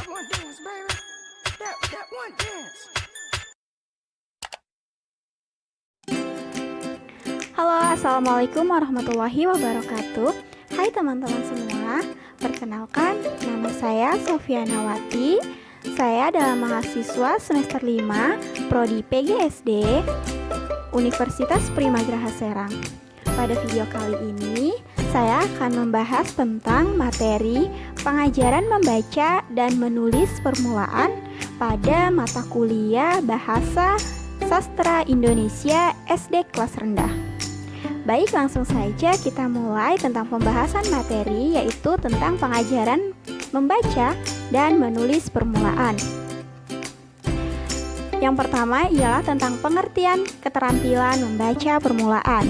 one dance, baby. That one dance. Halo, assalamualaikum warahmatullahi wabarakatuh. Hai teman-teman semua, perkenalkan nama saya Sofianawati. Saya adalah mahasiswa semester 5 Prodi PGSD Universitas Primagraha Serang. Pada video kali ini, saya akan membahas tentang materi pengajaran membaca dan menulis permulaan pada mata kuliah Bahasa Sastra Indonesia SD kelas rendah. Baik, langsung saja kita mulai tentang pembahasan materi, yaitu tentang pengajaran membaca dan menulis permulaan. Yang pertama ialah tentang pengertian keterampilan membaca permulaan.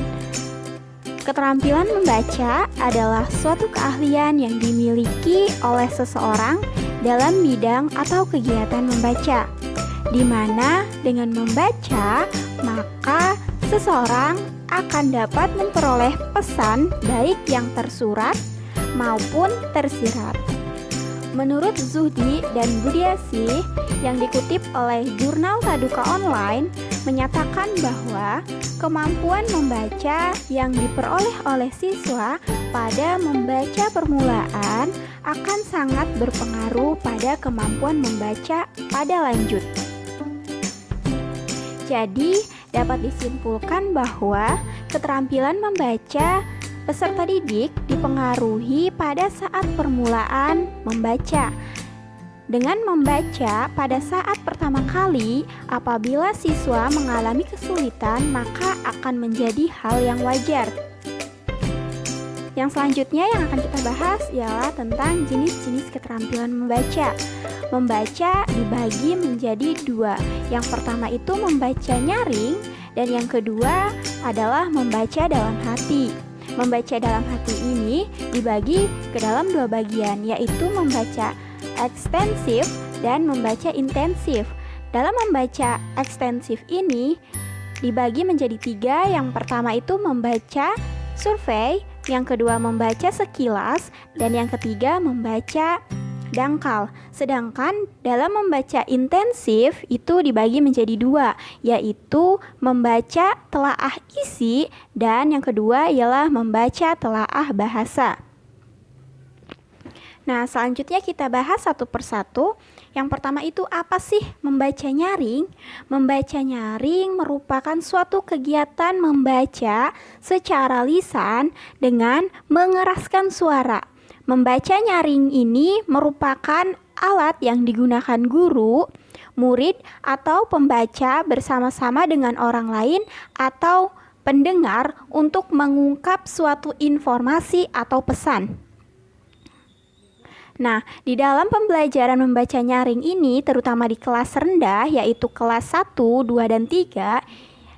Keterampilan membaca adalah suatu keahlian yang dimiliki oleh seseorang dalam bidang atau kegiatan membaca, di mana dengan membaca maka seseorang akan dapat memperoleh pesan baik yang tersurat maupun tersirat. Menurut Zuhdi dan Budiasih yang dikutip oleh jurnal Paduka Online menyatakan bahwa kemampuan membaca yang diperoleh oleh siswa pada membaca permulaan akan sangat berpengaruh pada kemampuan membaca pada lanjut. Jadi, dapat disimpulkan bahwa keterampilan membaca peserta didik dipengaruhi pada saat permulaan membaca. Dengan membaca pada saat pertama kali, apabila siswa mengalami kesulitan, maka akan menjadi hal yang wajar. Yang selanjutnya yang akan kita bahas ialah tentang jenis-jenis keterampilan membaca. Membaca dibagi menjadi dua. Yang pertama itu membaca nyaring, dan yang kedua adalah membaca dalam hati. Membaca dalam hati ini dibagi ke dalam dua bagian, yaitu membaca ekstensif dan membaca intensif. Dalam membaca ekstensif ini dibagi menjadi tiga. Yang pertama itu membaca survei, yang kedua membaca sekilas, dan yang ketiga membaca dangkal. Sedangkan dalam membaca intensif itu dibagi menjadi dua, yaitu membaca telaah isi dan yang kedua ialah membaca telaah bahasa. Nah, selanjutnya kita bahas satu persatu. Yang pertama itu apa sih membaca nyaring? Membaca nyaring merupakan suatu kegiatan membaca secara lisan dengan mengeraskan suara. Membaca nyaring ini merupakan alat yang digunakan guru, murid, atau pembaca bersama-sama dengan orang lain atau pendengar untuk mengungkap suatu informasi atau pesan. Nah, di dalam pembelajaran membaca nyaring ini, terutama di kelas rendah, yaitu kelas 1, 2, dan 3,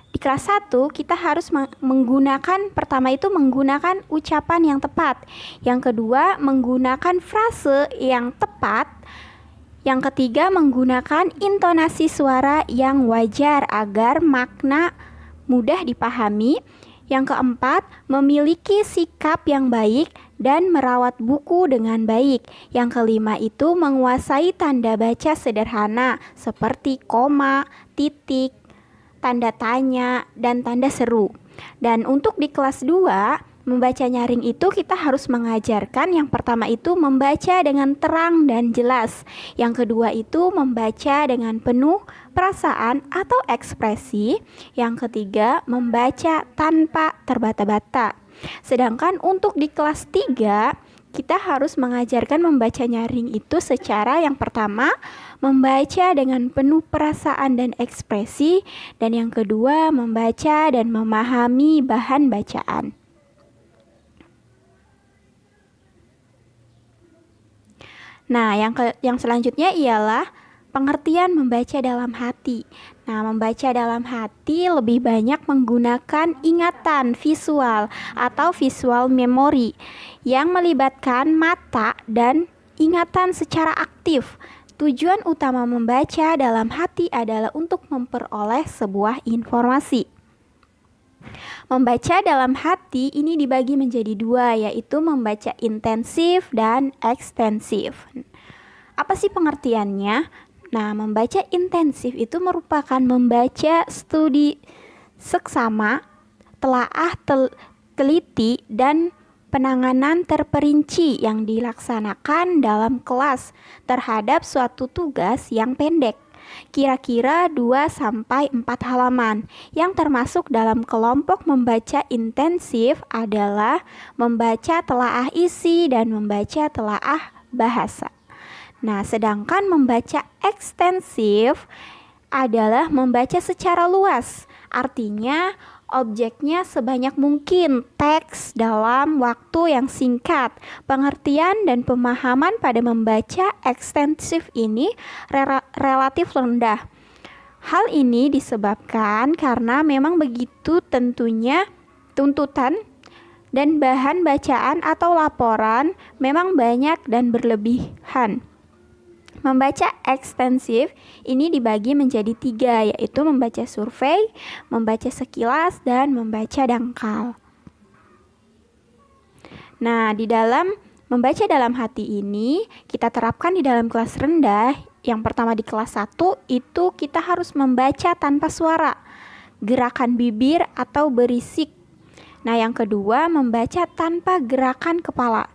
di kelas 1 kita harus menggunakan, pertama itu menggunakan ucapan yang tepat. Yang kedua, menggunakan frase yang tepat. Yang ketiga, menggunakan intonasi suara yang wajar agar makna mudah dipahami. Yang keempat, memiliki sikap yang baik dan merawat buku dengan baik. Yang kelima itu menguasai tanda baca sederhana seperti koma, titik, tanda tanya, dan tanda seru. Dan untuk di kelas 2, membaca nyaring itu kita harus mengajarkan yang pertama itu membaca dengan terang dan jelas. Yang kedua itu membaca dengan penuh perasaan atau ekspresi. Yang ketiga membaca tanpa terbata-bata. Sedangkan untuk di kelas 3 kita harus mengajarkan membaca nyaring itu secara yang pertama membaca dengan penuh perasaan dan ekspresi, dan yang kedua membaca dan memahami bahan bacaan. Nah, yang selanjutnya ialah pengertian membaca dalam hati. Nah, membaca dalam hati lebih banyak menggunakan ingatan visual atau visual memory yang melibatkan mata dan ingatan secara aktif. Tujuan utama membaca dalam hati adalah untuk memperoleh sebuah informasi. Membaca dalam hati ini dibagi menjadi dua, yaitu membaca intensif dan ekstensif. Apa sih pengertiannya? Nah, membaca intensif itu merupakan membaca studi seksama, telaah teliti, dan penanganan terperinci yang dilaksanakan dalam kelas terhadap suatu tugas yang pendek, kira-kira 2-4 halaman. Yang termasuk dalam kelompok membaca intensif adalah membaca telaah isi dan membaca telaah bahasa. Nah, sedangkan membaca ekstensif adalah membaca secara luas. Artinya, objeknya sebanyak mungkin, teks dalam waktu yang singkat. Pengertian dan pemahaman pada membaca ekstensif ini relatif rendah. Hal ini disebabkan karena memang begitu tentunya tuntutan dan bahan bacaan atau laporan memang banyak dan berlebihan. Membaca ekstensif ini dibagi menjadi 3, yaitu membaca survei, membaca sekilas, dan membaca dangkal. Nah, di dalam membaca dalam hati ini, kita terapkan di dalam kelas rendah. Yang pertama di kelas 1, itu kita harus membaca tanpa suara, gerakan bibir atau berisik. Nah, yang kedua, membaca tanpa gerakan kepala.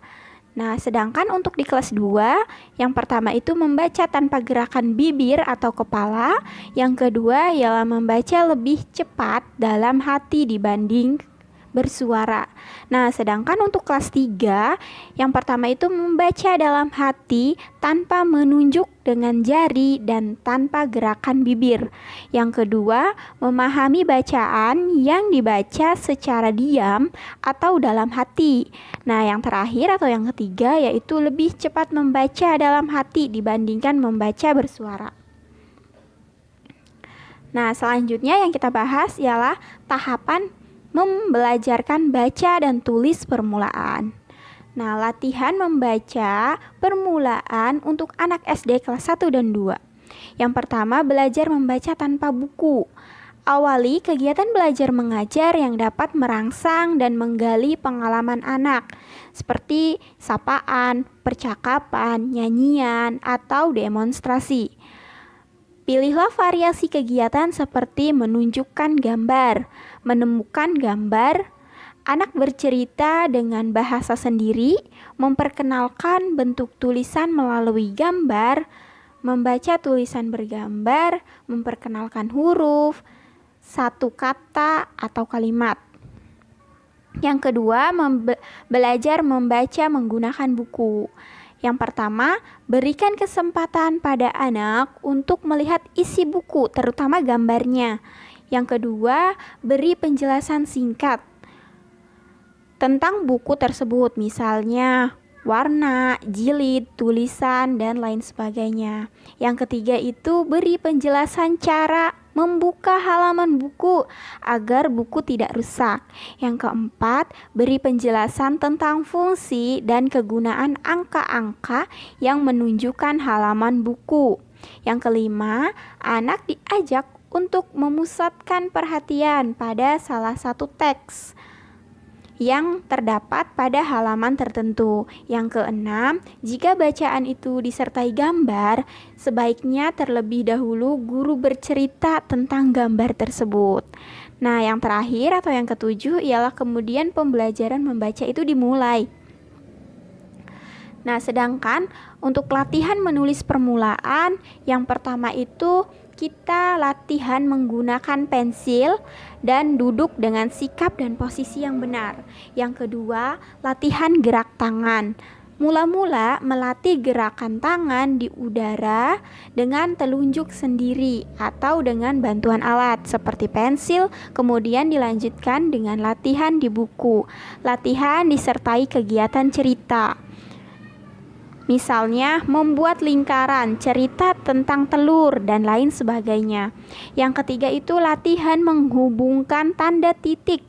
Nah, sedangkan untuk di kelas 2, yang pertama itu membaca tanpa gerakan bibir atau kepala, yang kedua ialah membaca lebih cepat dalam hati dibanding bersuara. Nah, sedangkan untuk kelas 3, yang pertama itu membaca dalam hati tanpa menunjuk dengan jari dan tanpa gerakan bibir. Yang kedua, memahami bacaan yang dibaca secara diam atau dalam hati. Nah, yang terakhir atau yang ketiga yaitu lebih cepat membaca dalam hati dibandingkan membaca bersuara. Nah, selanjutnya yang kita bahas ialah tahapan membelajarkan baca dan tulis permulaan. Nah, latihan membaca permulaan untuk anak SD kelas 1 dan 2. Yang pertama, belajar membaca tanpa buku. Awali kegiatan belajar mengajar yang dapat merangsang dan menggali pengalaman anak, seperti sapaan, percakapan, nyanyian, atau demonstrasi. Pilihlah variasi kegiatan seperti menunjukkan gambar, menemukan gambar, anak bercerita dengan bahasa sendiri, memperkenalkan bentuk tulisan melalui gambar, membaca tulisan bergambar, memperkenalkan huruf, satu kata atau kalimat. Yang kedua, belajar membaca menggunakan buku. Yang pertama, berikan kesempatan pada anak untuk melihat isi buku, terutama gambarnya. Yang kedua, beri penjelasan singkat tentang buku tersebut, misalnya warna, jilid, tulisan, dan lain sebagainya. Yang ketiga itu beri penjelasan cara membuka halaman buku agar buku tidak rusak. Yang keempat, beri penjelasan tentang fungsi dan kegunaan angka-angka yang menunjukkan halaman buku. Yang kelima, anak diajak untuk memusatkan perhatian pada salah satu teks yang terdapat pada halaman tertentu. Yang keenam, jika bacaan itu disertai gambar, sebaiknya terlebih dahulu guru bercerita tentang gambar tersebut. Nah, yang terakhir atau yang ketujuh ialah kemudian pembelajaran membaca itu dimulai. Nah, sedangkan untuk latihan menulis permulaan, yang pertama itu kita latihan menggunakan pensil dan duduk dengan sikap dan posisi yang benar. Yang kedua, latihan gerak tangan. Mula-mula melatih gerakan tangan di udara dengan telunjuk sendiri atau dengan bantuan alat seperti pensil, kemudian dilanjutkan dengan latihan di buku. Latihan disertai kegiatan cerita. Misalnya membuat lingkaran, cerita tentang telur, dan lain sebagainya. Yang ketiga itu latihan menghubungkan tanda titik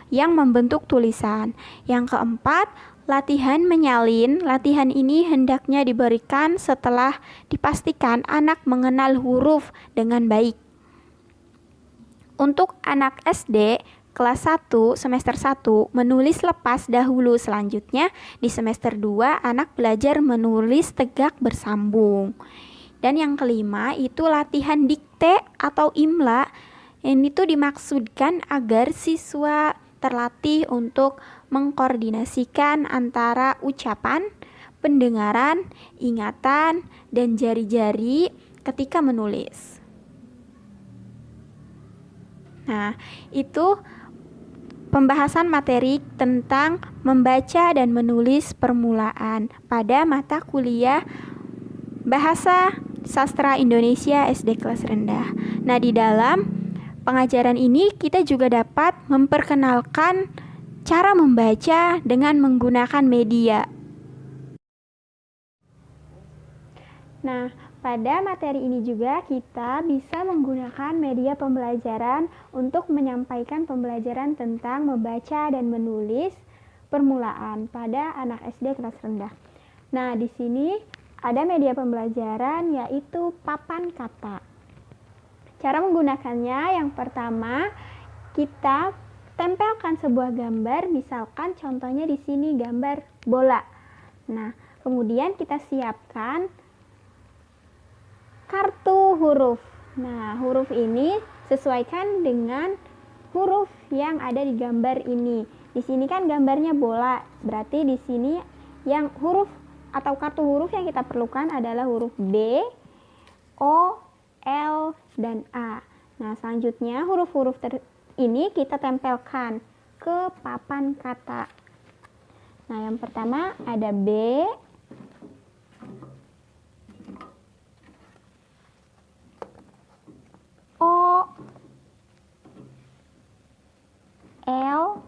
yang membentuk tulisan. Yang keempat, latihan menyalin. Latihan ini hendaknya diberikan setelah dipastikan anak mengenal huruf dengan baik. Untuk anak SD kelas 1 semester 1 menulis lepas dahulu, selanjutnya di semester 2 anak belajar menulis tegak bersambung. Dan yang kelima itu latihan dikte atau imla. Ini tuh dimaksudkan agar siswa terlatih untuk mengkoordinasikan antara ucapan, pendengaran, ingatan, dan jari-jari ketika menulis. Nah, itu pembahasan materi tentang membaca dan menulis permulaan pada mata kuliah Bahasa Sastra Indonesia SD kelas rendah. Nah, di dalam pengajaran ini kita juga dapat memperkenalkan cara membaca dengan menggunakan media. Nah, pada materi ini juga kita bisa menggunakan media pembelajaran untuk menyampaikan pembelajaran tentang membaca dan menulis permulaan pada anak SD kelas rendah. Nah, di sini ada media pembelajaran yaitu papan kata. Cara menggunakannya yang pertama kita tempelkan sebuah gambar, misalkan contohnya di sini gambar bola. Nah, kemudian kita siapkan kartu huruf. Nah, huruf ini sesuaikan dengan huruf yang ada di gambar ini. Di sini kan gambarnya bola, berarti di sini yang huruf atau kartu huruf yang kita perlukan adalah huruf B, O, L, dan A. Nah, selanjutnya huruf-huruf ini kita tempelkan ke papan kata. Nah, yang pertama ada B, O, L,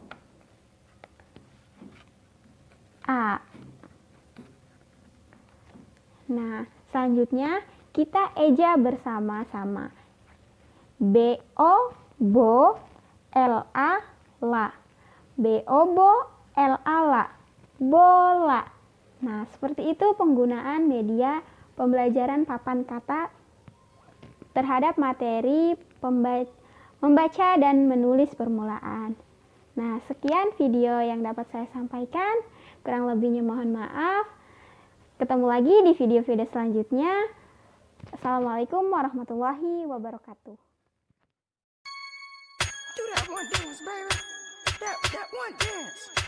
A. Nah, selanjutnya kita eja bersama-sama. B-O, bo, L-A, la. B-O, bo, L-A, la. Bola. Nah, seperti itu penggunaan media pembelajaran papan kata terhadap materi membaca dan menulis permulaan. Nah, sekian video yang dapat saya sampaikan. Kurang lebihnya mohon maaf. Ketemu lagi di video-video selanjutnya. Assalamualaikum warahmatullahi wabarakatuh. Do that one dance, baby. That one dance.